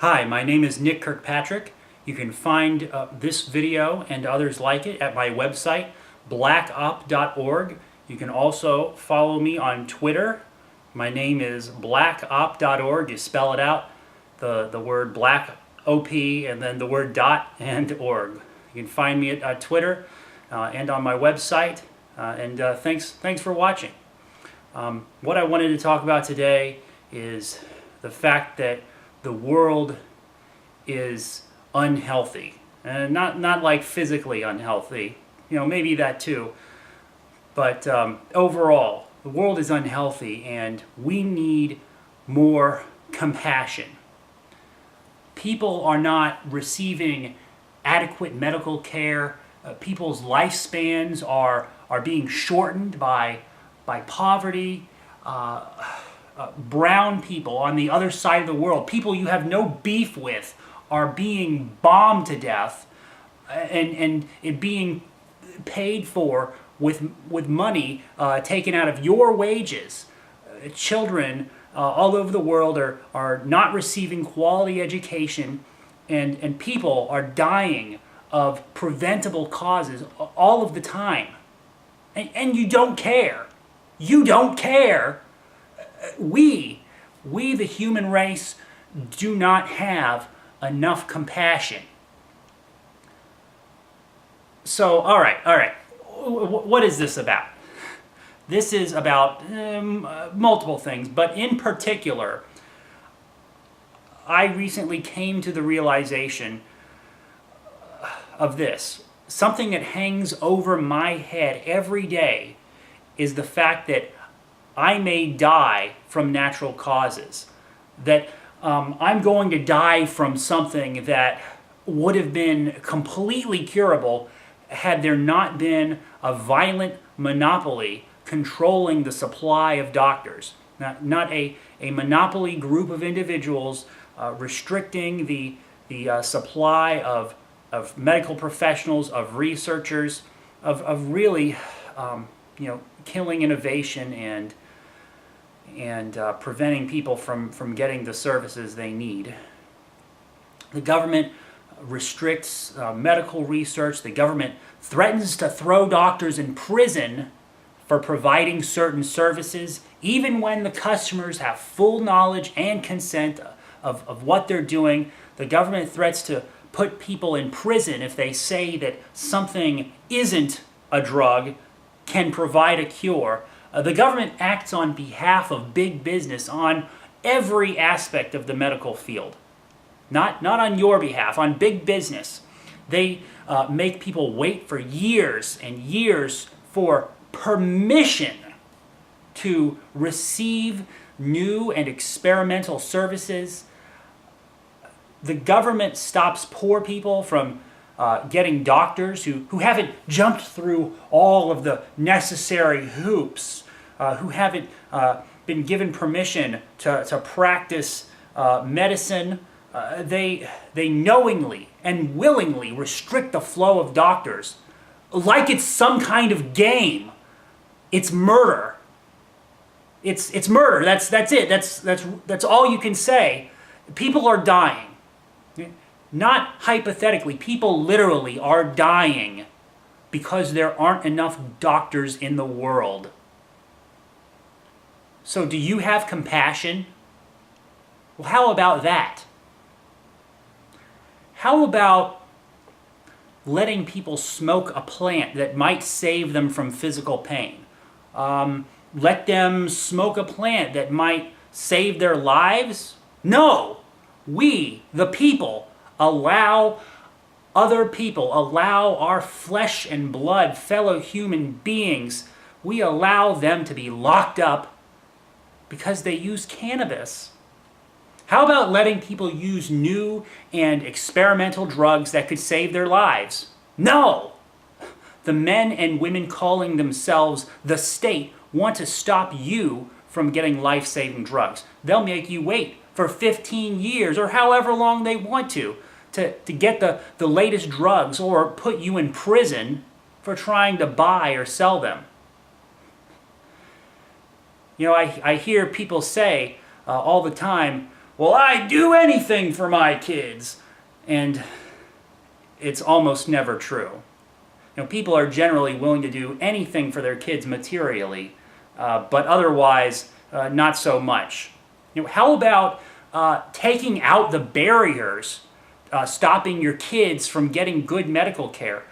Hi, my name is Nick Kirkpatrick. You can find this video and others like it at my website, blackop.org. You can also follow me on Twitter. My name is blackop.org. You spell it out, the word black, O-P, and then the word dot and org. You can find me at Twitter and on my website. Thanks for watching. What I wanted to talk about today is the fact that the world is unhealthy, and not like physically unhealthy, maybe that too, but overall the world is unhealthy and we need more compassion. People are not receiving adequate medical care. People's lifespans are being shortened by poverty. Brown people on the other side of the world, people you have no beef with, are being bombed to death and it being paid for with money taken out of your wages. Children all over the world are not receiving quality education, and people are dying of preventable causes all of the time. And you don't care. You don't care. We, the human race, do not have enough compassion. So, all right. What is this about? This is about multiple things, but in particular, I recently came to the realization of this. Something that hangs over my head every day is the fact that I may die from natural causes, that I'm going to die from something that would have been completely curable had there not been a violent monopoly controlling the supply of doctors. Not a monopoly group of individuals restricting the supply of medical professionals, of researchers, of really killing innovation and preventing people from getting the services they need. The government restricts medical research. The government threatens to throw doctors in prison for providing certain services, even when the customers have full knowledge and consent of what they're doing. The government threats to put people in prison if they say that something isn't a drug, can provide a cure. The government acts on behalf of big business on every aspect of the medical field. Not on your behalf, on big business. They make people wait for years and years for permission to receive new and experimental services. The government stops poor people from getting doctors who haven't jumped through all of the necessary hoops, who haven't been given permission to practice medicine. They knowingly and willingly restrict the flow of doctors like it's some kind of game. It's murder. It's murder. That's it. That's all you can say. People are dying. Not hypothetically, people literally are dying because there aren't enough doctors in the world. So do you have compassion? Well, how about that? How about letting people smoke a plant that might save them from physical pain? Let them smoke a plant that might save their lives? No! We, the people, allow other people, allow our flesh and blood, fellow human beings, we allow them to be locked up because they use cannabis. How about letting people use new and experimental drugs that could save their lives? No! The men and women calling themselves the state want to stop you from getting life-saving drugs. They'll make you wait for 15 years or however long they want to get the latest drugs, or put you in prison for trying to buy or sell them. I hear people say all the time, well, I'd do anything for my kids. And it's almost never true. People are generally willing to do anything for their kids materially, but otherwise not so much. How about taking out the barriers, stopping your kids from getting good medical care?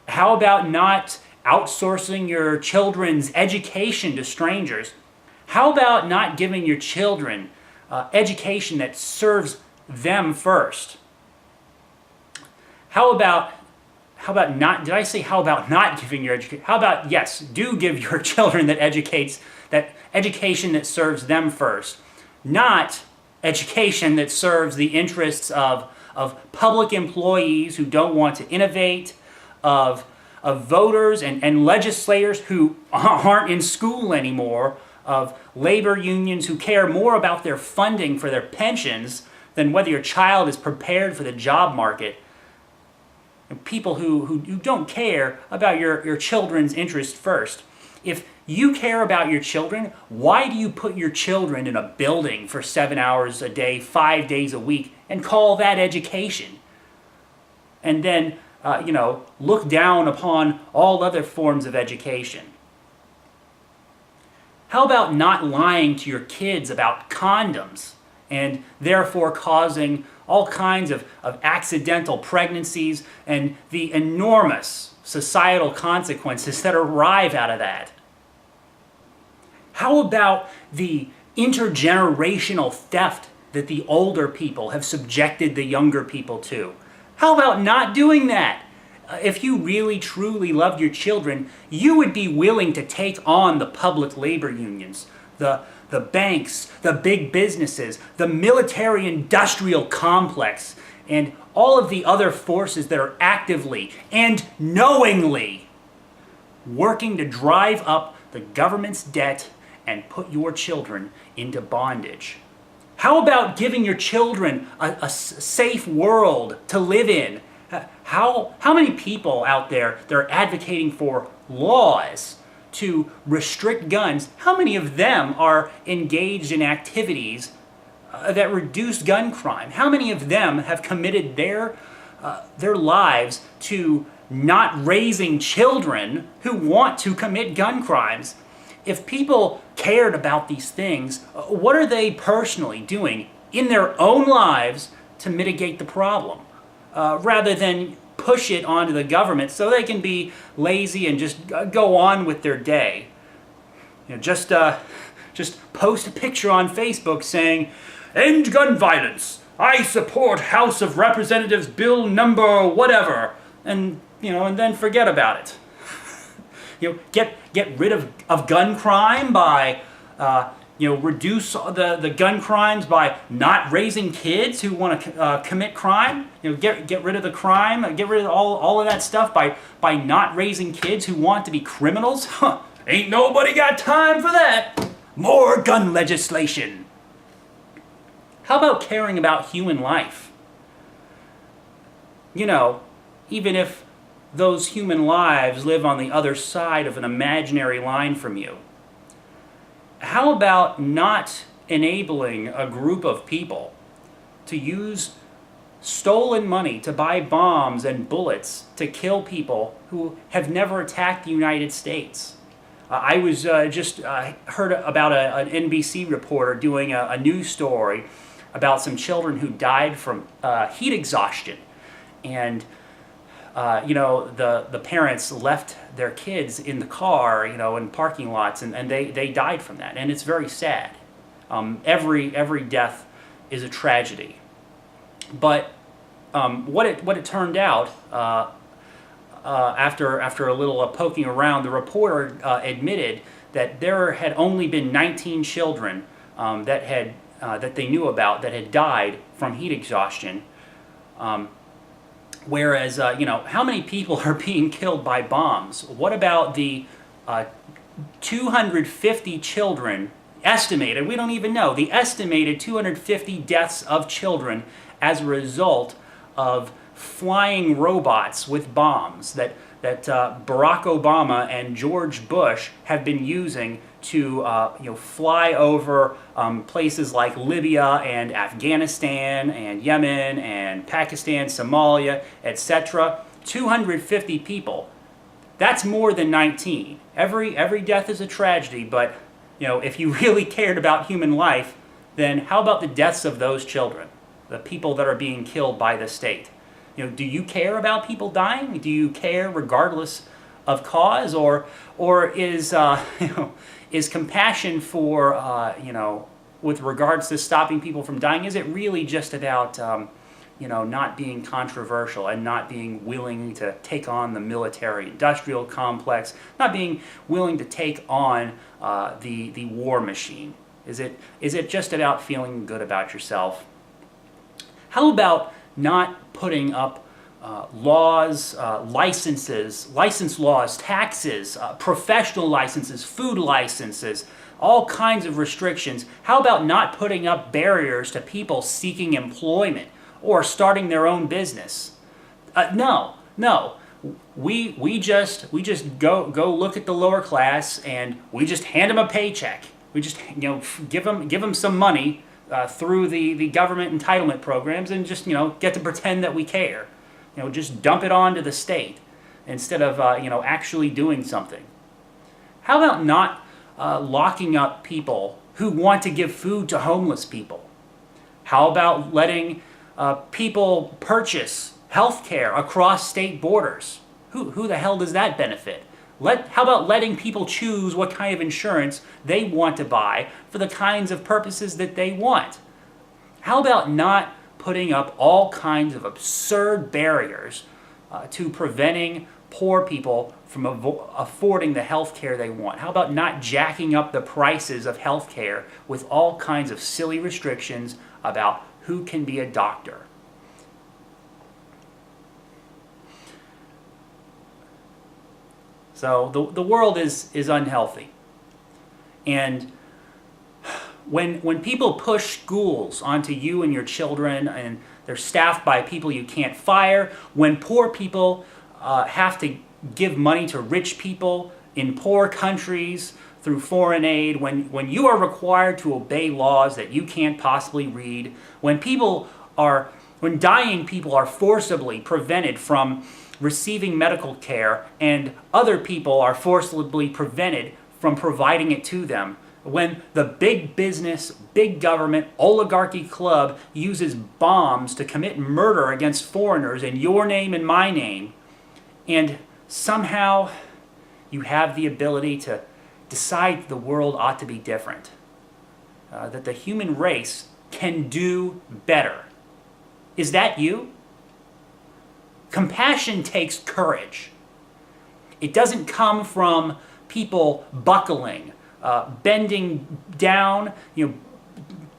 How about not outsourcing your children's education to strangers? How about not giving your children education that serves them first? How about not, did I say how about not giving your education? How about, yes, do give your children that education that serves them first, not education that serves the interests of public employees who don't want to innovate, of voters and legislators who aren't in school anymore, of labor unions who care more about their funding for their pensions than whether your child is prepared for the job market. And people who don't care about your children's interest first. If you care about your children, why do you put your children in a building for 7 hours a day, 5 days a week, and call that education? And then, look down upon all other forms of education. How about not lying to your kids about condoms and therefore causing all kinds of accidental pregnancies and the enormous societal consequences that arrive out of that? How about the intergenerational theft that the older people have subjected the younger people to? How about not doing that? If you really truly loved your children, you would be willing to take on the public labor unions, the banks, the big businesses, the military-industrial complex, and all of the other forces that are actively and knowingly working to drive up the government's debt and put your children into bondage. How about giving your children a safe world to live in? How many people out there that are advocating for laws to restrict guns, how many of them are engaged in activities that reduce gun crime? How many of them have committed their lives to not raising children who want to commit gun crimes? If people cared about these things, what are they personally doing in their own lives to mitigate the problem, rather than push it onto the government so they can be lazy and just go on with their day? Just post a picture on Facebook saying, "End gun violence. I support House of Representatives Bill number whatever," and then forget about it. Get rid of gun crime by reduce the gun crimes by not raising kids who want to commit crime. Get rid of the crime. Get rid of all of that stuff by not raising kids who want to be criminals. Ain't nobody got time for that. More gun legislation. How about caring about human life? Even if those human lives live on the other side of an imaginary line from you. How about not enabling a group of people to use stolen money to buy bombs and bullets to kill people who have never attacked the United States? I was just heard about an NBC reporter doing a news story about some children who died from heat exhaustion. And the parents left their kids in the car, in parking lots, and they died from that. And it's very sad. Every death is a tragedy. But what it turned out, after a little poking around, the reporter admitted that there had only been 19 children that they knew about that had died from heat exhaustion. Whereas, how many people are being killed by bombs? What about the 250 children estimated, we don't even know, the estimated 250 deaths of children as a result of flying robots with bombs that Barack Obama and George Bush have been using to fly over places like Libya and Afghanistan and Yemen and Pakistan, Somalia, etc. 250 people. That's more than 19. Every death is a tragedy, but if you really cared about human life, then how about the deaths of those children, the people that are being killed by the state? Do you care about people dying? Do you care regardless of cause, or is is compassion for with regards to stopping people from dying? Is it really just about not being controversial and not being willing to take on the military-industrial complex, not being willing to take on the war machine? Is it just about feeling good about yourself? How about not putting up laws, license laws, taxes, professional licenses, food licenses, all kinds of restrictions? How about not putting up barriers to people seeking employment or starting their own business? No. We just go look at the lower class and we just hand them a paycheck. We just give them some money through the government entitlement programs, and just get to pretend that we care. Just dump it on to the state instead of actually doing something. How about not locking up people who want to give food to homeless people? How about letting people purchase health care across state borders? Who the hell does that benefit? How about letting people choose what kind of insurance they want to buy for the kinds of purposes that they want? How about not putting up all kinds of absurd barriers to preventing poor people from affording the health care they want? How about not jacking up the prices of health care with all kinds of silly restrictions about who can be a doctor? So the world is unhealthy. And when people push schools onto you and your children, and they're staffed by people you can't fire, when poor people have to give money to rich people in poor countries through foreign aid, when you are required to obey laws that you can't possibly read, when dying people are forcibly prevented from receiving medical care, and other people are forcibly prevented from providing it to them, when the big business, big government, oligarchy club uses bombs to commit murder against foreigners in your name and my name, and somehow you have the ability to decide the world ought to be different, that the human race can do better. Is that you? Compassion takes courage. It doesn't come from people buckling, bending down,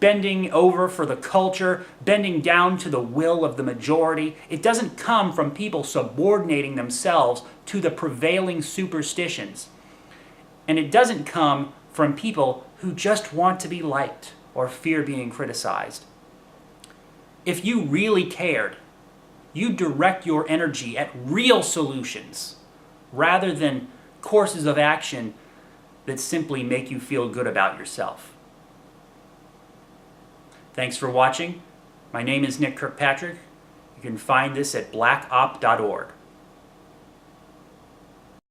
bending over for the culture, bending down to the will of the majority. It doesn't come from people subordinating themselves to the prevailing superstitions. And it doesn't come from people who just want to be liked or fear being criticized. If you really cared, you direct your energy at real solutions rather than courses of action that simply make you feel good about yourself. Thanks for watching. My name is Nick Kirkpatrick. You can find this at blackop.org.